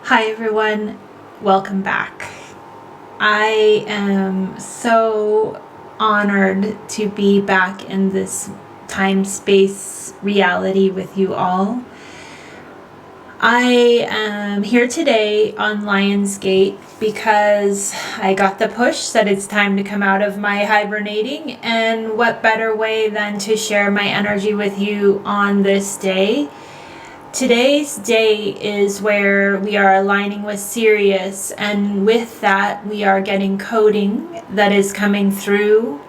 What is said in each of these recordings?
Hi everyone, welcome back. I am so honored to be back in this time-space reality with you all. I am here today on Lionsgate because I got the push that it's time to come out of my hibernating, and what better way than to share my energy with you on this day. Today's day is where we are aligning with Sirius, and with that we are getting coding that is coming through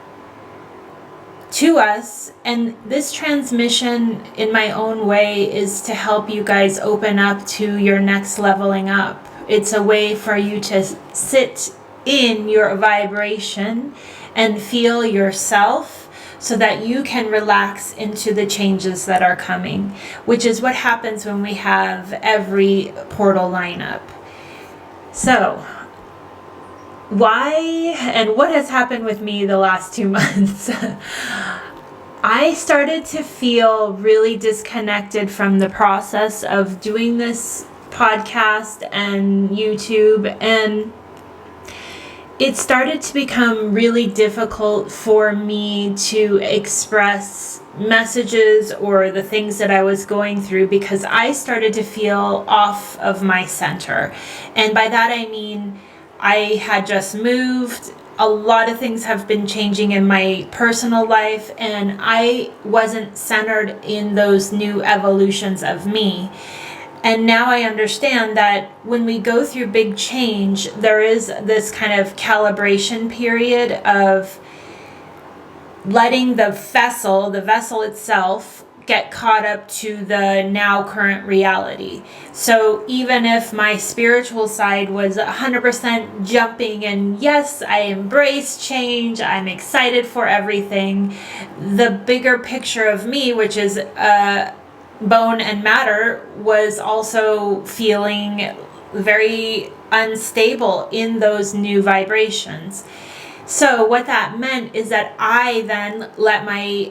to us. And this transmission, in my own way, is to help you guys open up to your next leveling up. It's a way for you to sit in your vibration and feel yourself, so that you can relax into the changes that are coming, which is what happens when we have every portal line up. So, why and what has happened with me the last 2 months? I started to feel really disconnected from the process of doing this podcast and YouTube, and it started to become really difficult for me to express messages or the things that I was going through, because I started to feel off of my center. And by that I mean I had just moved. A lot of things have been changing in my personal life, and I wasn't centered in those new evolutions of me. And now I understand that when we go through big change, there is this kind of calibration period of letting the vessel itself, get caught up to the now current reality. So even if my spiritual side was 100% jumping, and yes, I embrace change, I'm excited for everything, the bigger picture of me, which is bone and matter, was also feeling very unstable in those new vibrations. So what that meant is that I then let my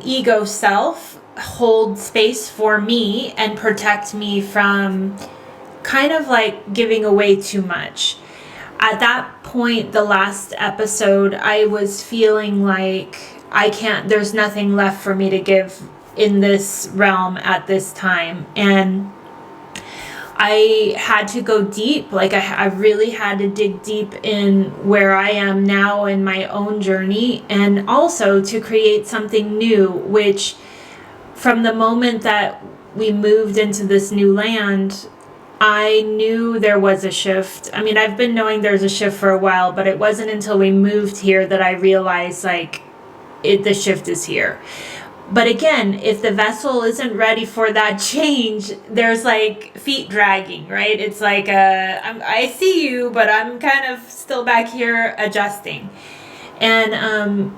ego self hold space for me and protect me from kind of like giving away too much. At that point, the last episode, I was feeling like there's nothing left for me to give in this realm at this time, and I had to go deep. Like I really had to dig deep in where I am now in my own journey, and also to create something new, which from the moment that we moved into this new land, I knew there was a shift. I mean, I've been knowing there's a shift for a while, but it wasn't until we moved here that I realized the shift is here. But again, if the vessel isn't ready for that change, there's like feet dragging, right? It's like I see you, but I'm kind of still back here adjusting. And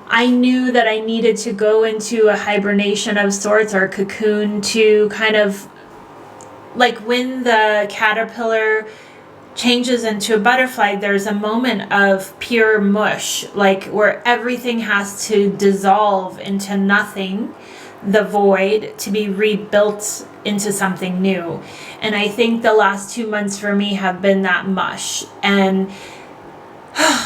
I knew that I needed to go into a hibernation of sorts, or cocoon, to kind of like when the caterpillar changes into a butterfly, there's a moment of pure mush, like where everything has to dissolve into nothing, the void, to be rebuilt into something new. And I think the last 2 months for me have been that mush, and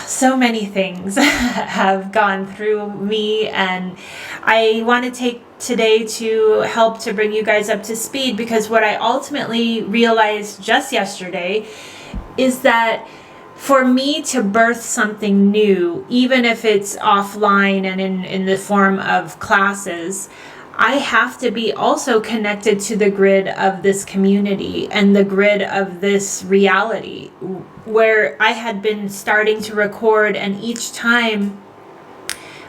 so many things have gone through me, and I want to take today to help to bring you guys up to speed, because what I ultimately realized just yesterday is that for me to birth something new, even if it's offline and in the form of classes, I have to be also connected to the grid of this community and the grid of this reality, where I had been starting to record, and each time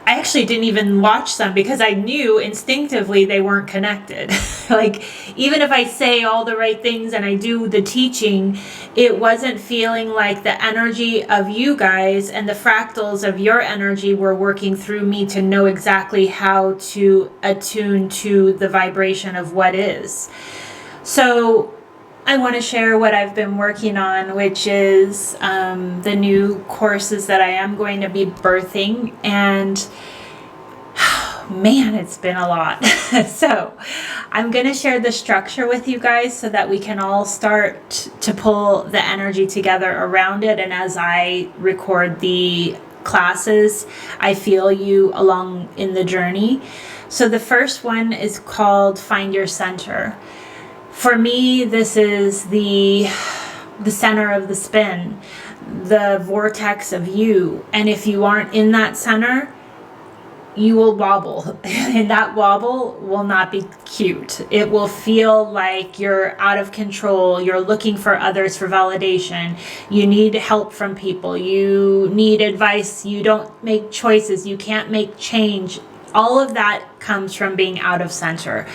I actually didn't even watch them because I knew instinctively they weren't connected. Like, even if I say all the right things and I do the teaching, it wasn't feeling like the energy of you guys and the fractals of your energy were working through me to know exactly how to attune to the vibration of what is. So I want to share what I've been working on, which is the new courses that I am going to be birthing. And Man, it's been a lot. So I'm going to share the structure with you guys so that we can all start to pull the energy together around it. And as I record the classes, I feel you along in the journey. So the first one is called Find Your Center. For me, this is the center of the spin, the vortex of you. And if you aren't in that center, you will wobble, and that wobble will not be cute. It will feel like you're out of control. You're looking for others for validation. You need help from people. You need advice. You don't make choices. You can't make change. All of that comes from being out of center.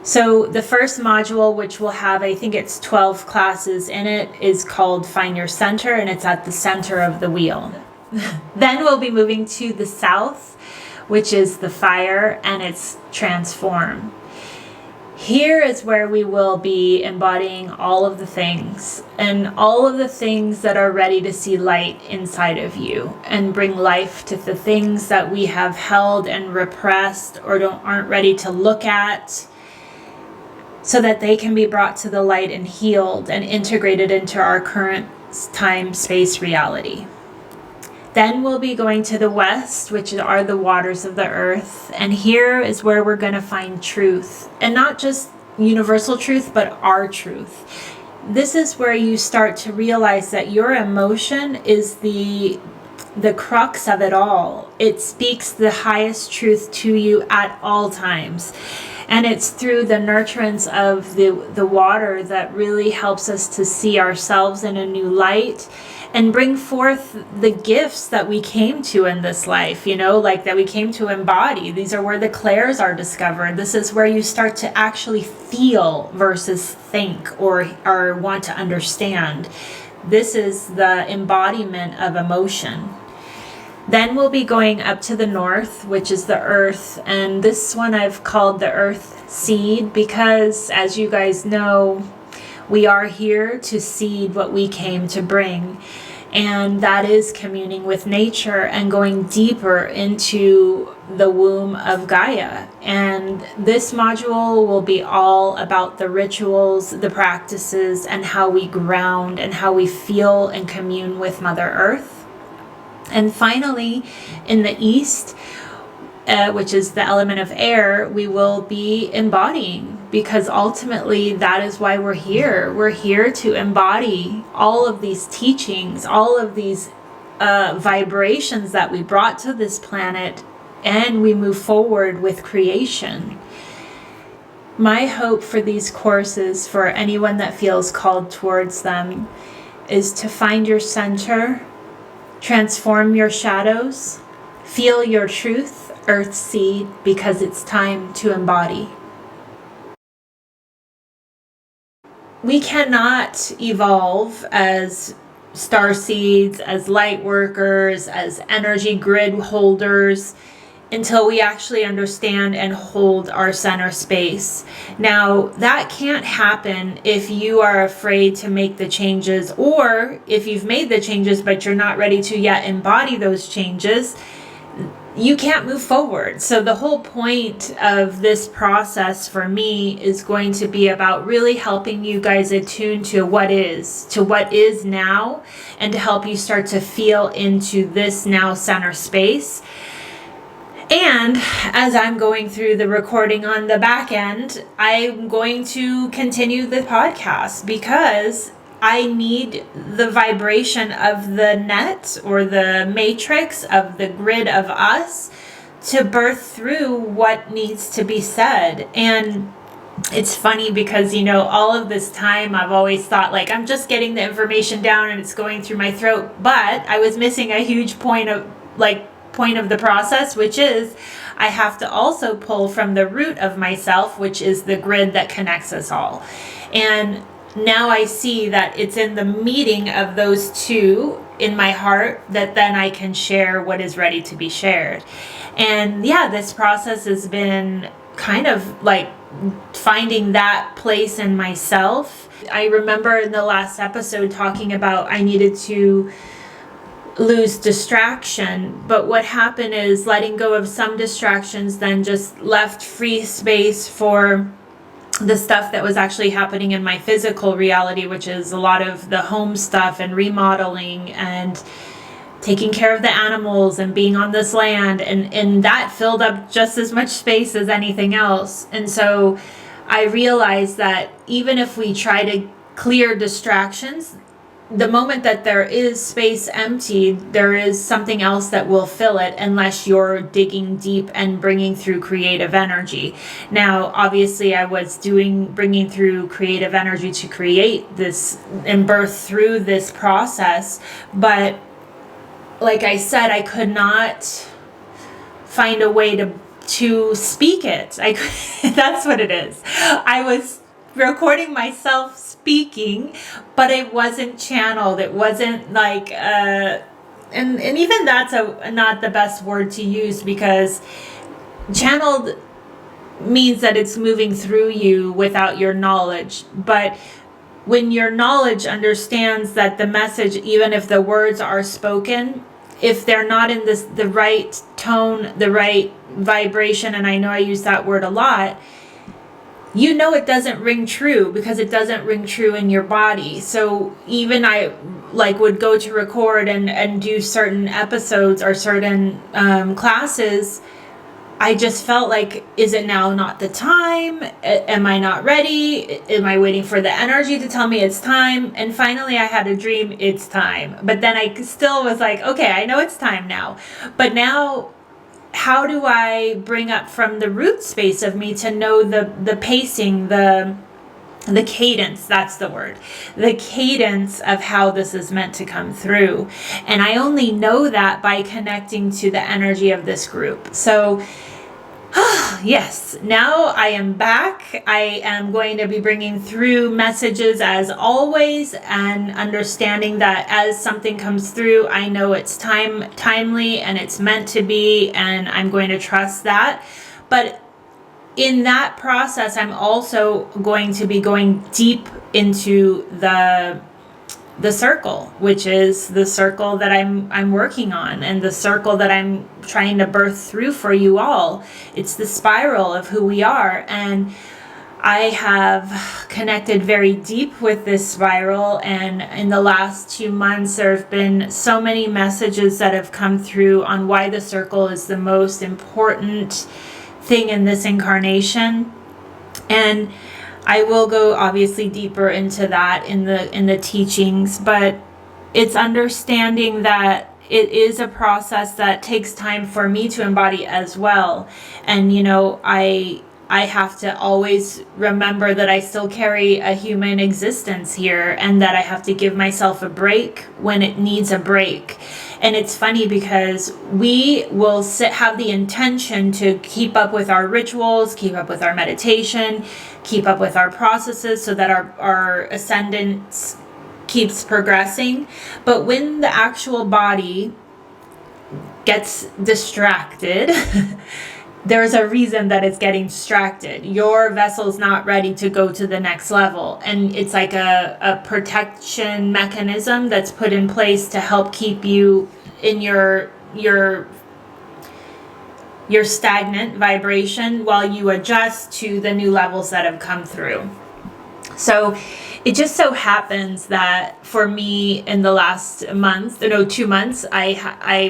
So the first module, which will have, I think it's 12 classes in it, is called Find Your Center, and it's at the center of the wheel. Then we'll be moving to the south, which is the fire, and it's transform. Here is where we will be embodying all of the things, and all of the things that are ready to see light inside of you and bring life to the things that we have held and repressed or aren't ready to look at, so that they can be brought to the light and healed and integrated into our current time, space, reality. Then we'll be going to the west, which are the waters of the earth. And here is where we're going to find truth. And not just universal truth, but our truth. This is where you start to realize that your emotion is the crux of it all. It speaks the highest truth to you at all times. And it's through the nurturance of the water that really helps us to see ourselves in a new light and bring forth the gifts that we came to in this life, like that we came to embody. These are where the clairs are discovered. This is where you start to actually feel versus think or want to understand. This is the embodiment of emotion. Then we'll be going up to the north, which is the earth. And this one I've called the earth seed because, as you guys know, we are here to seed what we came to bring. And that is communing with nature and going deeper into the womb of Gaia. And this module will be all about the rituals, the practices, and how we ground and how we feel and commune with Mother Earth. And finally, in the east, which is the element of air, we will be embodying, because ultimately that is why we're here. We're here to embody all of these teachings, all of these vibrations that we brought to this planet, and we move forward with creation. My hope for these courses, for anyone that feels called towards them, is to find your center, transform your shadows, feel your truth, earth seed, because it's time to embody. We cannot evolve as star seeds, as light workers, as energy grid holders, until we actually understand and hold our center space. Now, that can't happen if you are afraid to make the changes, or if you've made the changes but you're not ready to yet embody those changes. You can't move forward. So the whole point of this process for me is going to be about really helping you guys attune to what is now, and to help you start to feel into this now center space. And as I'm going through the recording on the back end, I'm going to continue the podcast, because I need the vibration of the net or the matrix of the grid of us to birth through what needs to be said. And it's funny because, all of this time I've always thought I'm just getting the information down and it's going through my throat, but I was missing a huge point of the process, which is I have to also pull from the root of myself, which is the grid that connects us all. And now I see that it's in the meeting of those two in my heart that then I can share what is ready to be shared. And this process has been kind of finding that place in myself. I remember in the last episode talking about I needed to lose distraction. But what happened is letting go of some distractions then just left free space for the stuff that was actually happening in my physical reality, which is a lot of the home stuff and remodeling and taking care of the animals and being on this land. And that filled up just as much space as anything else. And so I realized that even if we try to clear distractions, the moment that there is space empty, there is something else that will fill it unless you're digging deep and bringing through creative energy. Now, obviously, I was bringing through creative energy to create this and birth through this process. But like I said, I could not find a way to speak it. That's what it is. I was recording myself speaking, but it wasn't channeled. It wasn't like and even that's not the best word to use, because channeled means that it's moving through you without your knowledge. But when your knowledge understands that the message, even if the words are spoken, if they're not in the right tone, the right vibration, and I know I use that word a lot, you know it doesn't ring true, because it doesn't ring true in your body. So even I would go to record and do certain episodes or certain classes, I just felt like, is it now not the time? Am I not ready? Am I waiting for the energy to tell me it's time? And finally I had a dream, it's time. But then I still was like, okay, I know it's time now. But now, how do I bring up from the root space of me to know the pacing, the cadence, that's the word, the cadence of how this is meant to come through? And I only know that by connecting to the energy of this group. So yes, now I am back. I am going to be bringing through messages as always, and understanding that as something comes through, I know it's timely and it's meant to be, and I'm going to trust that. But in that process, I'm also going to be going deep into the circle, which is the circle that I'm working on, and the circle that I'm trying to birth through for you all. It's the spiral of who we are, and I have connected very deep with this spiral. And in the last 2 months, there have been so many messages that have come through on why the circle is the most important thing in this incarnation. And I will go obviously deeper into that in the teachings, but it's understanding that it is a process that takes time for me to embody as well. And I have to always remember that I still carry a human existence here, and that I have to give myself a break when it needs a break. And it's funny because we will have the intention to keep up with our rituals, keep up with our meditation, keep up with our processes so that our ascendance keeps progressing. But when the actual body gets distracted, there's a reason that it's getting distracted. Your vessel's not ready to go to the next level. And it's like a protection mechanism that's put in place to help keep you in your stagnant vibration while you adjust to the new levels that have come through. So it just so happens that for me in the last 2 months, we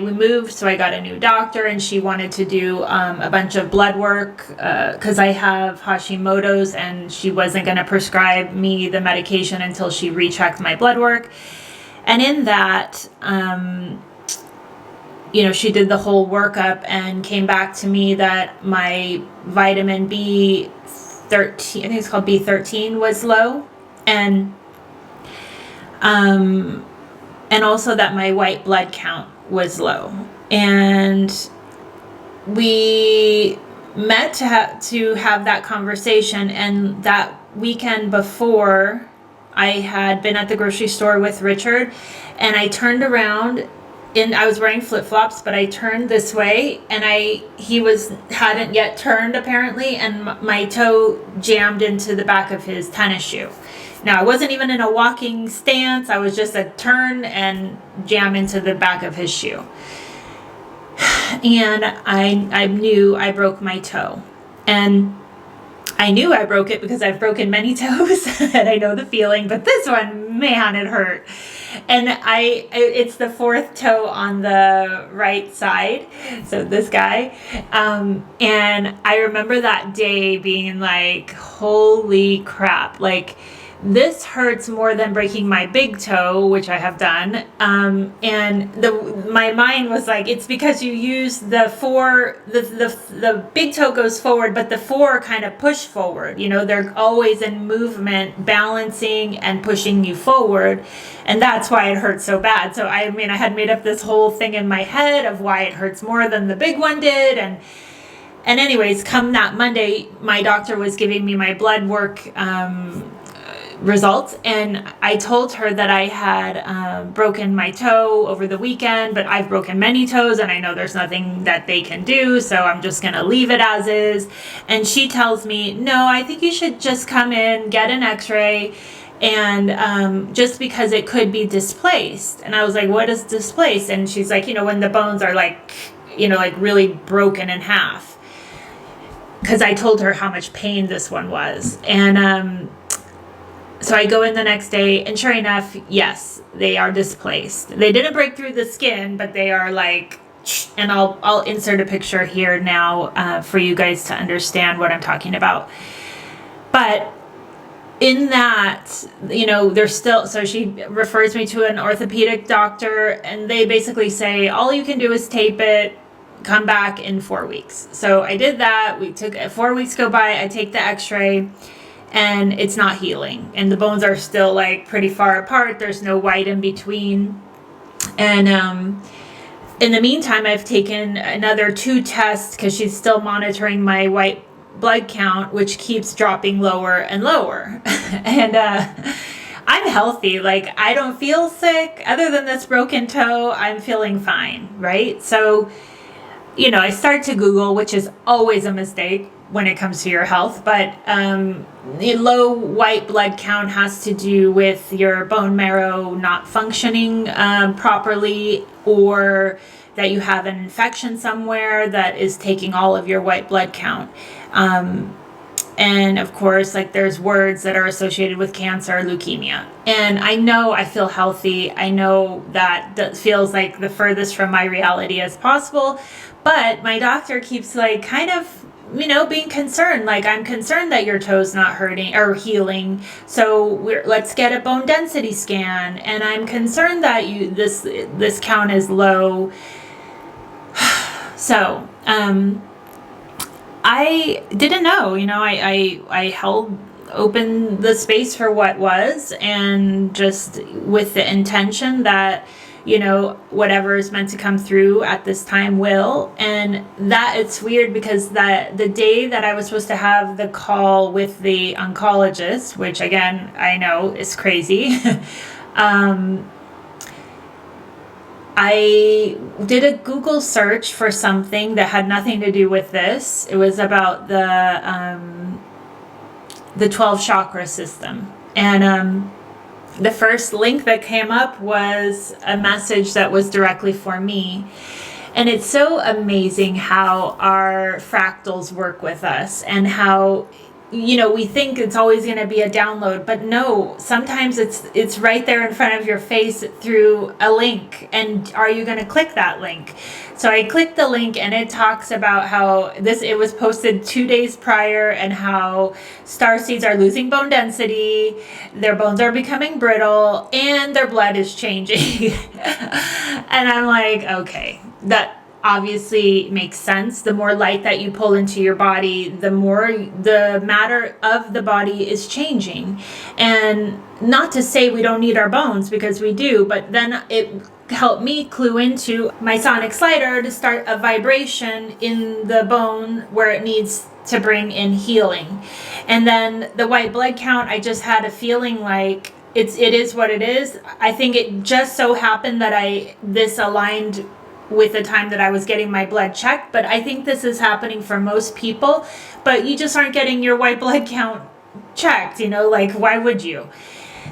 moved, so I got a new doctor, and she wanted to do a bunch of blood work because I have Hashimoto's, and she wasn't going to prescribe me the medication until she rechecked my blood work. And in that, she did the whole workup and came back to me that my vitamin B13, I think it's called B13, was low. And also that my white blood count was low. And we met to have that conversation. And that weekend before, I had been at the grocery store with Richard, and I turned around, and I was wearing flip-flops, but I turned this way, and he hadn't yet turned apparently, and my toe jammed into the back of his tennis shoe. Now, I wasn't even in a walking stance. I was just a turn and jam into the back of his shoe. And I knew I broke my toe. And I knew I broke it because I've broken many toes and I know the feeling, but this one, man, it hurt. And it's the fourth toe on the right side. So this guy. And I remember that day being like, holy crap. Like, this hurts more than breaking my big toe, which I have done. And my mind was like, it's because you use the big toe goes forward, but the four kind of push forward. You know, they're always in movement, balancing and pushing you forward. And that's why it hurts so bad. So, I had made up this whole thing in my head of why it hurts more than the big one did. And anyways, come that Monday, my doctor was giving me my blood work, results, and I told her that I had broken my toe over the weekend, but I've broken many toes and I know there's nothing that they can do, so I'm just gonna leave it as is. And she tells me, no, I think you should just come in, get an x-ray, and just because it could be displaced. And I was like, what is displaced? And she's like, when the bones are like really broken in half, because I told her how much pain this one was. And so I go in the next day, and sure enough, yes, they are displaced. They didn't break through the skin, but they are like, and I'll insert a picture here now for you guys to understand what I'm talking about. But in that, they're still, so she refers me to an orthopedic doctor, and they basically say, all you can do is tape it, come back in 4 weeks. So I did that. We took 4 weeks go by, I take the x-ray, and it's not healing, and the bones are still like pretty far apart. There's no white in between. And in the meantime, I've taken another 2 tests because she's still monitoring my white blood count, which keeps dropping lower and lower. And I'm healthy. Like, I don't feel sick. Other than this broken toe, I'm feeling fine, right? So, I start to Google, which is always a mistake when it comes to your health, but the low white blood count has to do with your bone marrow not functioning properly, or that you have an infection somewhere that is taking all of your white blood count. And of course, like, there's words that are associated with cancer, leukemia. And I know I feel healthy. I know that feels like the furthest from my reality as possible. But my doctor keeps like kind of, being concerned. Like, I'm concerned that your toe's not hurting or healing. So let's get a bone density scan. And I'm concerned that this count is low. So, I didn't know, I held open the space for what was, and just with the intention that, whatever is meant to come through at this time will. And that it's weird because the day that I was supposed to have the call with the oncologist, which again, I know is crazy, I did a Google search for something that had nothing to do with this. It was about the 12 chakra system. And the first link that came up was a message that was directly for me. And it's so amazing how our fractals work with us, and how, we think it's always going to be a download, but no, sometimes it's right there in front of your face through a link. And are you going to click that link? So I clicked the link, and it talks about how it was posted 2 days prior, and how starseeds are losing bone density, their bones are becoming brittle, and their blood is changing. And I'm like, okay, that obviously makes sense. The more light that you pull into your body, the more the matter of the body is changing. And not to say we don't need our bones, because we do, but then it helped me clue into my sonic slider to start a vibration in the bone where it needs to bring in healing. And then the white blood count, I just had a feeling like it is what it is. I think it just so happened that this aligned with the time that I was getting my blood checked, but I think this is happening for most people, but you just aren't getting your white blood count checked, like, why would you?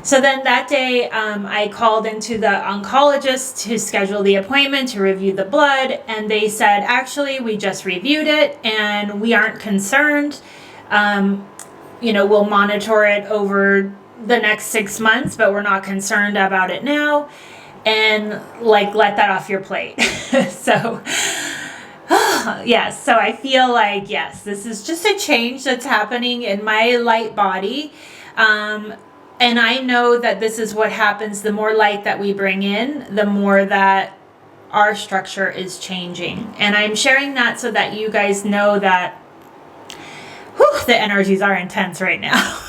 So then that day, I called into the oncologist to schedule the appointment to review the blood, and they said, actually, we just reviewed it and we aren't concerned. We'll monitor it over the next 6 months, but we're not concerned about it now. And let that off your plate. So, yes. So I feel like, yes, this is just a change that's happening in my light body. And I know that this is what happens. The more light that we bring in, the more that our structure is changing. And I'm sharing that so that you guys know that the energies are intense right now.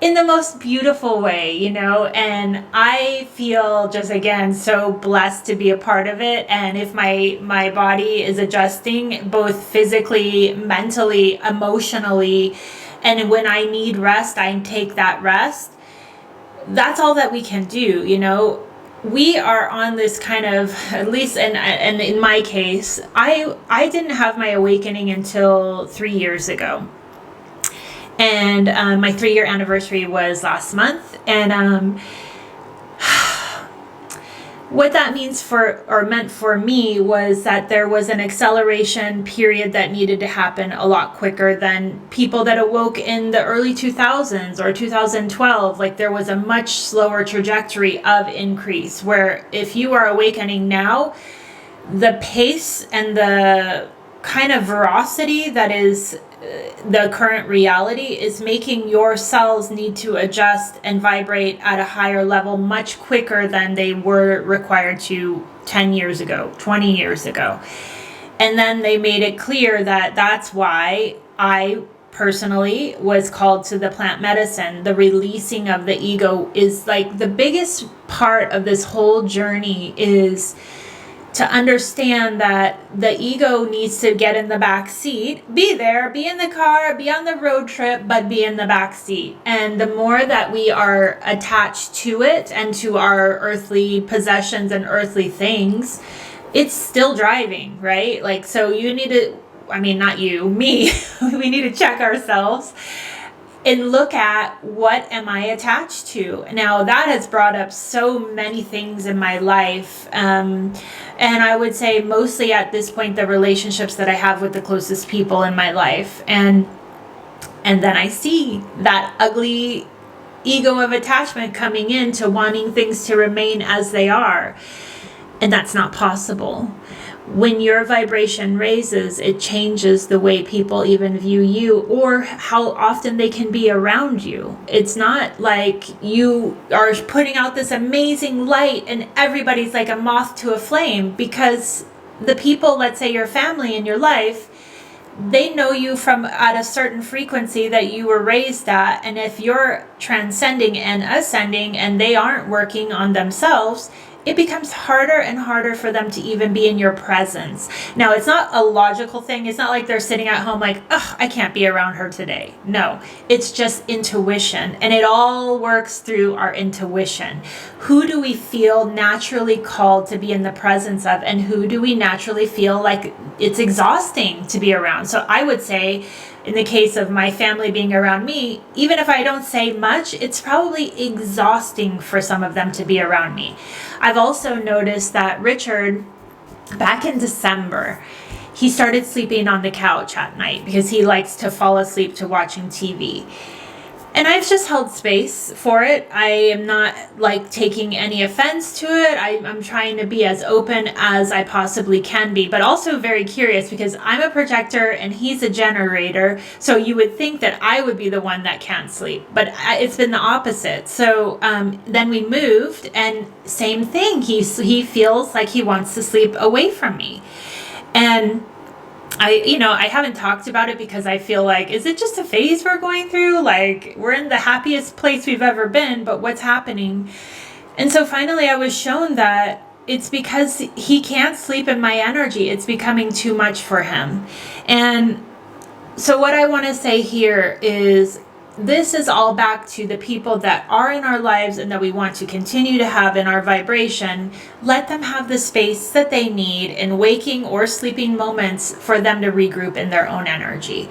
In the most beautiful way, and I feel just, again, so blessed to be a part of it. And if my body is adjusting both physically, mentally, emotionally, and when I need rest, I take that rest. That's all that we can do, We are on this kind of, at least, and in my case, I didn't have my awakening until 3 years ago. And my 3-year anniversary was last month. And what that meant for me was that there was an acceleration period that needed to happen a lot quicker than people that awoke in the early 2000s or 2012. There was a much slower trajectory of increase, where if you are awakening now, the pace and the kind of veracity that is the current reality is making your cells need to adjust and vibrate at a higher level much quicker than they were required to 10 years ago, 20 years ago. And then they made it clear that that's why I personally was called to the plant medicine. The releasing of the ego is the biggest part of this whole journey, is to understand that the ego needs to get in the back seat, be there, be in the car, be on the road trip, but be in the back seat. And the more that we are attached to it and to our earthly possessions and earthly things, it's still driving, right? So you need to, not you, me, we need to check ourselves and look at, what am I attached to? Now, that has brought up so many things in my life. And I would say mostly at this point, the relationships that I have with the closest people in my life. And then I see that ugly ego of attachment coming in to wanting things to remain as they are. And that's not possible. When your vibration raises, it changes the way people even view you, or how often they can be around you. It's not like you are putting out this amazing light and everybody's like a moth to a flame, because the people, let's say your family in your life, they know you from at a certain frequency that you were raised at. And if you're transcending and ascending and they aren't working on themselves, it becomes harder and harder for them to even be in your presence. Now, it's not a logical thing. It's not like they're sitting at home like, ugh, I can't be around her today. No, it's just intuition. And it all works through our intuition. Who do we feel naturally called to be in the presence of? And who do we naturally feel like it's exhausting to be around? So I would say, in the case of my family being around me, even if I don't say much, it's probably exhausting for some of them to be around me. I've also noticed that Richard, back in December, he started sleeping on the couch at night because he likes to fall asleep to watching TV. And I've just held space for it. I am not taking any offense to it. I'm trying to be as open as I possibly can be, but also very curious, because I'm a projector and he's a generator. So you would think that I would be the one that can't sleep, but it's been the opposite. So then we moved, and same thing. He feels like he wants to sleep away from me. And I haven't talked about it because I feel like, is it just a phase we're going through? We're in the happiest place we've ever been, but what's happening? And so finally I was shown that it's because he can't sleep in my energy. It's becoming too much for him. And so what I want to say here is, this is all back to the people that are in our lives and that we want to continue to have in our vibration. Let them have the space that they need in waking or sleeping moments for them to regroup in their own energy.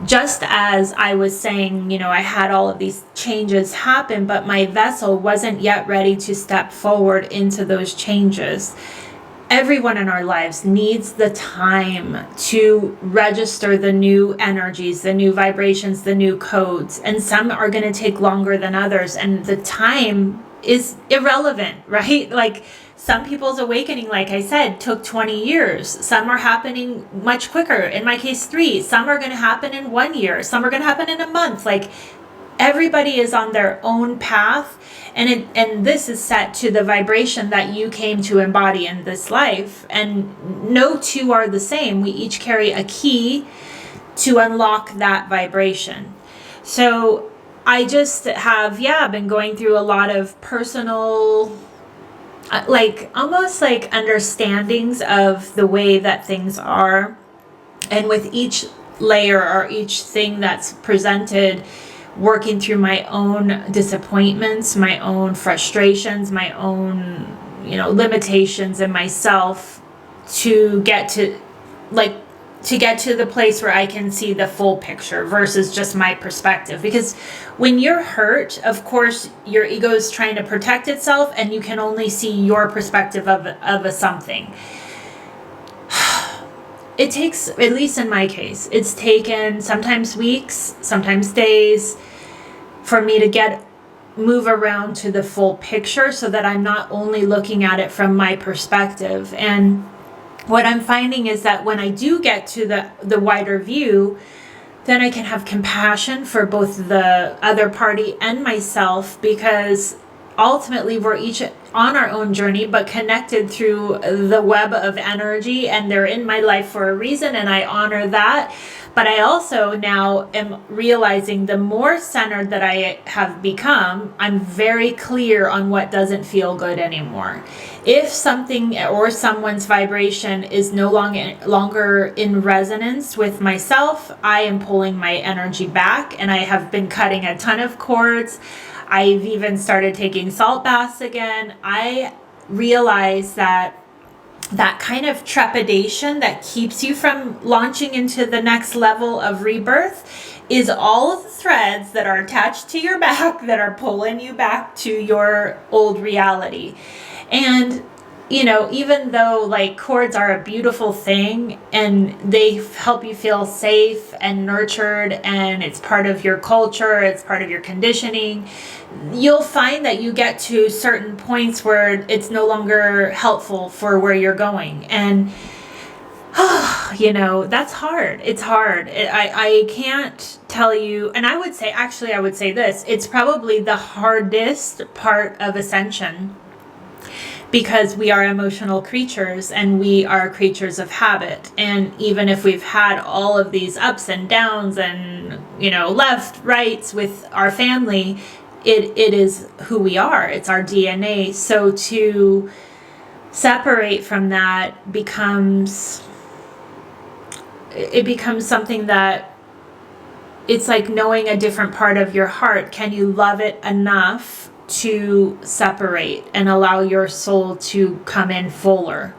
just as I was saying, I had all of these changes happen, but my vessel wasn't yet ready to step forward into those changes. Everyone in our lives needs the time to register the new energies, the new vibrations, the new codes. And some are going to take longer than others. And the time is irrelevant, right? Like some people's awakening, like I said, took 20 years. Some are happening much quicker. In my case, 3. Some are going to happen in 1 year. Some are going to happen in a month. Like everybody is on their own path. And this is set to the vibration that you came to embody in this life. And no two are the same. We each carry a key to unlock that vibration. So I just have, been going through a lot of personal, almost like understandings of the way that things are. And with each layer or each thing that's presented, working through my own disappointments, my own frustrations, my own, limitations in myself to get to the place where I can see the full picture versus just my perspective. Because when you're hurt, of course, your ego is trying to protect itself and you can only see your perspective of a something. It takes, at least in my case, it's taken sometimes weeks, sometimes days for me to move around to the full picture so that I'm not only looking at it from my perspective. And what I'm finding is that when I do get to the wider view, then I can have compassion for both the other party and myself, because ultimately we're each on our own journey, but connected through the web of energy, and they're in my life for a reason, and I honor that. But I also now am realizing the more centered that I have become, I'm very clear on what doesn't feel good anymore. If something or someone's vibration is no longer in resonance with myself, I am pulling my energy back, and I have been cutting a ton of cords. I've even started taking salt baths again. I realize that kind of trepidation that keeps you from launching into the next level of rebirth is all of the threads that are attached to your back that are pulling you back to your old reality. And even though cords are a beautiful thing and they help you feel safe and nurtured, and it's part of your culture, it's part of your conditioning, you'll find that you get to certain points where it's no longer helpful for where you're going. And that's hard. It's hard. I can't tell you. And I would say this, it's probably the hardest part of ascension, because we are emotional creatures and we are creatures of habit. And even if we've had all of these ups and downs and, left, rights with our family, it is who we are. It's our DNA. So to separate from that becomes something that it's like knowing a different part of your heart. Can you love it enough to separate and allow your soul to come in fuller?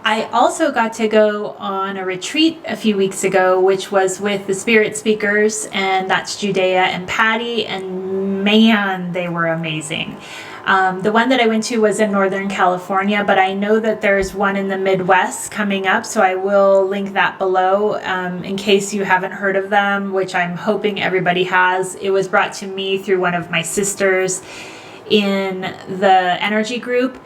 I also got to go on a retreat a few weeks ago, which was with the spirit speakers, and that's Judea and Patty, and man, they were amazing. The one that I went to was in Northern California, but I know that there's one in the Midwest coming up, so I will link that below in case you haven't heard of them, which I'm hoping everybody has. It was brought to me through one of my sisters in the energy group.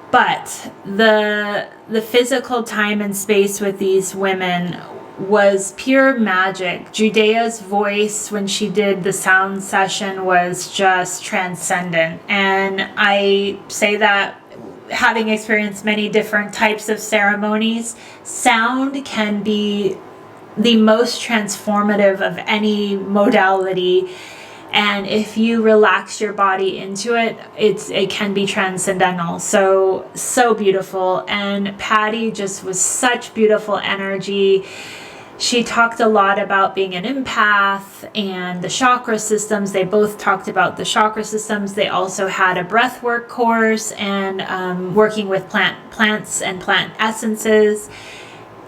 But the physical time and space with these women was pure magic. Judea's voice when she did the sound session was just transcendent. And I say that having experienced many different types of ceremonies, sound can be the most transformative of any modality. And if you relax your body into it, it can be transcendental. So beautiful. And Patty just was such beautiful energy. She talked a lot about being an empath and the chakra systems. They both talked about the chakra systems. They also had a breathwork course and working with plants and plant essences.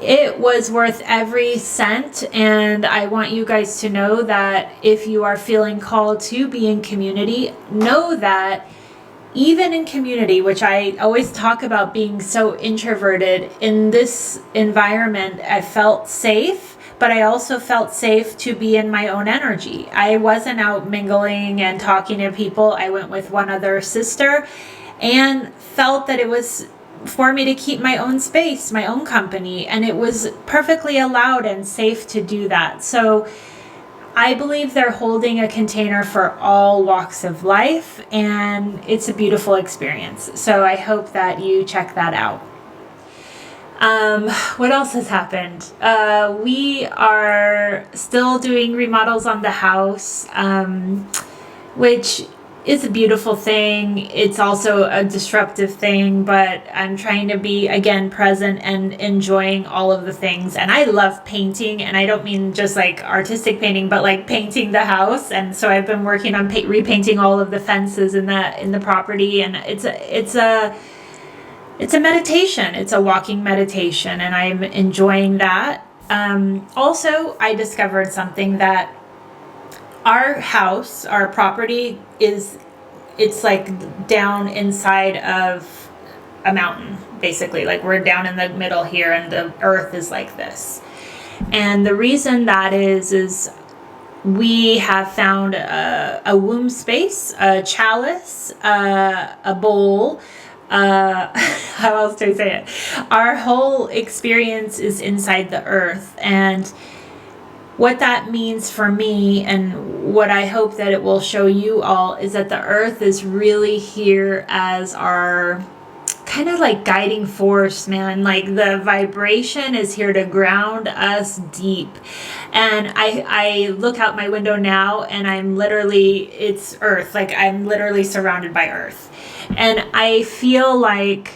It was worth every cent, and I want you guys to know that if you are feeling called to be in community, know that even in community, which I always talk about being so introverted, in this environment, I felt safe, but I also felt safe to be in my own energy. I wasn't out mingling and talking to people. I went with one other sister and felt that it was for me to keep my own space, my own company, and it was perfectly allowed and safe to do that. So I believe they're holding a container for all walks of life, and it's a beautiful experience. So I hope that you check that out. What else has happened? We are still doing remodels on the house, which is a beautiful thing. It's also a disruptive thing, but I'm trying to be, again, present and enjoying all of the things. And I love painting, and I don't mean just like artistic painting, but like painting the house. And so I've been working on repainting all of the fences in the property, and it's a meditation. It's a walking meditation, and I'm enjoying that. Also, I discovered something that our house, our property it's like down inside of a mountain, basically. Like we're down in the middle here, and the earth is like this. And the reason that is we have found a womb space, a chalice, a bowl. How else do I say it? Our whole experience is inside the earth, and what that means for me, and what I hope that it will show you all, is that the earth is really here as our kind of like guiding force, man. Like the vibration is here to ground us deep. And I look out my window now, and it's earth. Like I'm literally surrounded by earth. And I feel like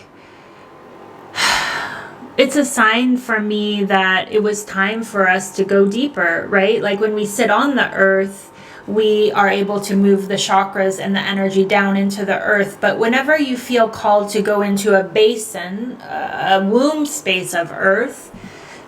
it's a sign for me that it was time for us to go deeper, right? Like when we sit on the earth, we are able to move the chakras and the energy down into the earth. But whenever you feel called to go into a basin, a womb space of earth,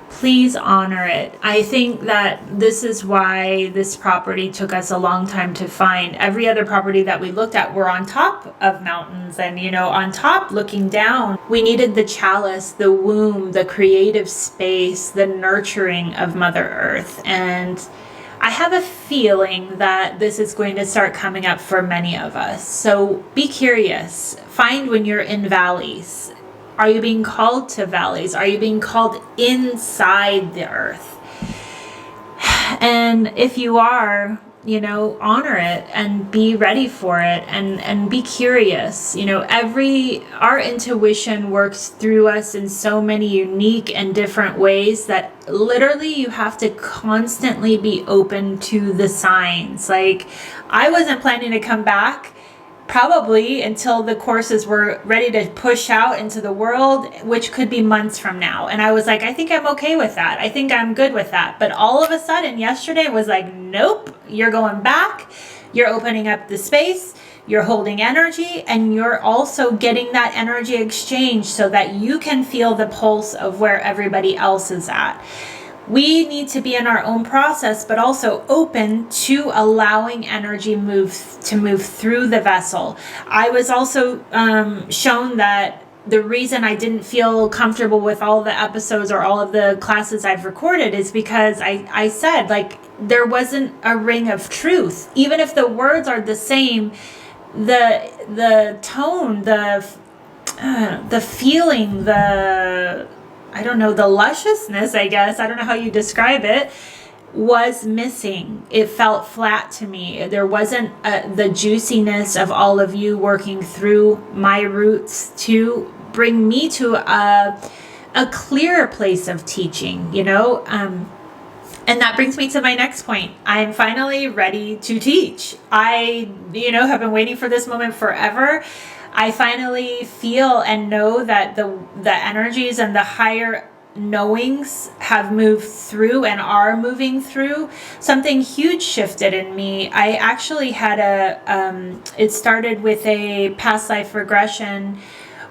please honor it. I think that this is why this property took us a long time to find. Every other property that we looked at were on top of mountains and, on top looking down. We needed the chalice, the womb, the creative space, the nurturing of Mother Earth. And I have a feeling that this is going to start coming up for many of us. So be curious. Find when you're in valleys. Are you being called to valleys? Are you being called inside the earth? And if you are, honor it and be ready for it, and be curious. Our intuition works through us in so many unique and different ways that literally you have to constantly be open to the signs. Like I wasn't planning to come back probably until the courses were ready to push out into the world, which could be months from now. And I was like, I think I'm okay with that. I think I'm good with that. But all of a sudden yesterday was like, nope, you're going back. You're opening up the space. You're holding energy, and you're also getting that energy exchange so that you can feel the pulse of where everybody else is at. We need to be in our own process, but also open to allowing energy move through the vessel. I was also shown that the reason I didn't feel comfortable with all the episodes or all of the classes I've recorded is because I said, like, there wasn't a ring of truth. Even if the words are the same, the tone, the feeling, the lusciousness, I guess, I don't know how you describe it, was missing. It felt flat to me. There wasn't the juiciness of all of you working through my roots to bring me to a clearer place of teaching, and that brings me to my next point. I'm finally ready to teach. I, have been waiting for this moment forever. I finally feel and know that the energies and the higher knowings have moved through and are moving through. Something huge shifted in me. I actually had it started with a past life regression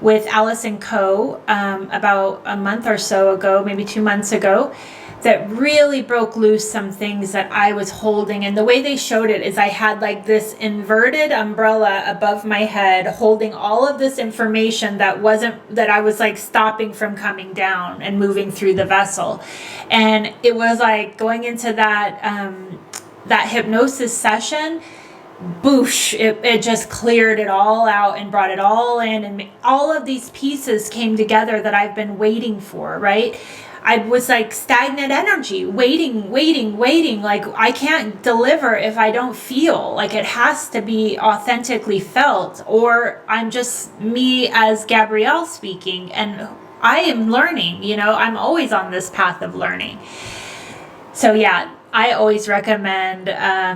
with Allison about a month or so ago, maybe 2 months ago, that really broke loose some things that I was holding. And the way they showed it is I had like this inverted umbrella above my head holding all of this information that I was like stopping from coming down and moving through the vessel. And it was like going into that hypnosis session, boosh, it just cleared it all out and brought it all in, and all of these pieces came together that I've been waiting for, right? I was like stagnant energy, waiting, like I can't deliver if I don't feel. Like it has to be authentically felt, or I'm just me as Gabrielle speaking, and I am learning, I'm always on this path of learning. So yeah, I always recommend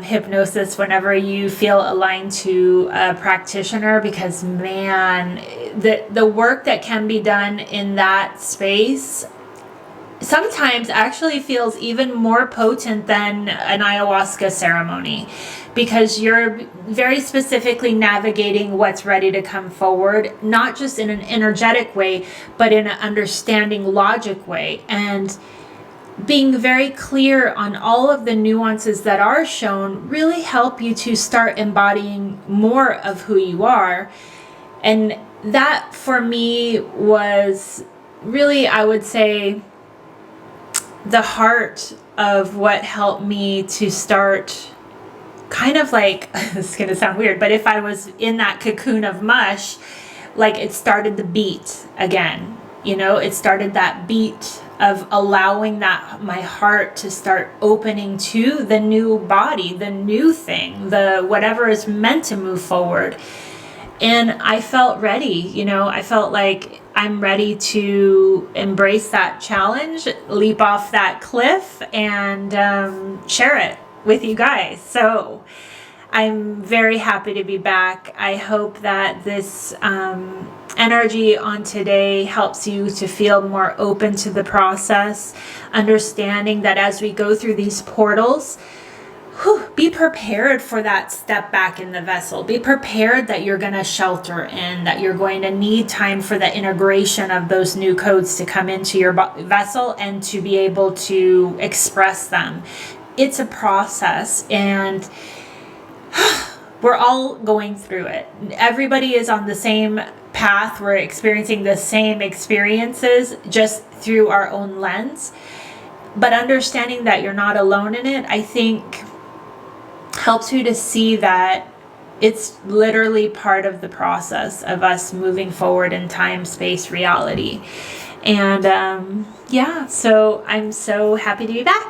hypnosis whenever you feel aligned to a practitioner, because man, the work that can be done in that space sometimes actually feels even more potent than an ayahuasca ceremony, because you're very specifically navigating what's ready to come forward, not just in an energetic way, but in an understanding logic way, and being very clear on all of the nuances that are shown really help you to start embodying more of who you are. And that for me was really, I would say, the heart of what helped me to start kind of like, this is going to sound weird, but if I was in that cocoon of mush, like it started the beat again, it started that beat of allowing my heart to start opening to the new body, the new thing, the whatever is meant to move forward. And I felt ready, I felt like I'm ready to embrace that challenge, leap off that cliff, and share it with you guys. So I'm very happy to be back. I hope that this energy on today helps you to feel more open to the process, understanding that as we go through these portals, be prepared for that step back in the vessel. Be prepared that you're going to shelter in, that you're going to need time for the integration of those new codes to come into your vessel and to be able to express them. It's a process, and we're all going through it. Everybody is on the same path. We're experiencing the same experiences, just through our own lens. But understanding that you're not alone in it, I think, helps you to see that it's literally part of the process of us moving forward in time, space, reality. And so I'm so happy to be back.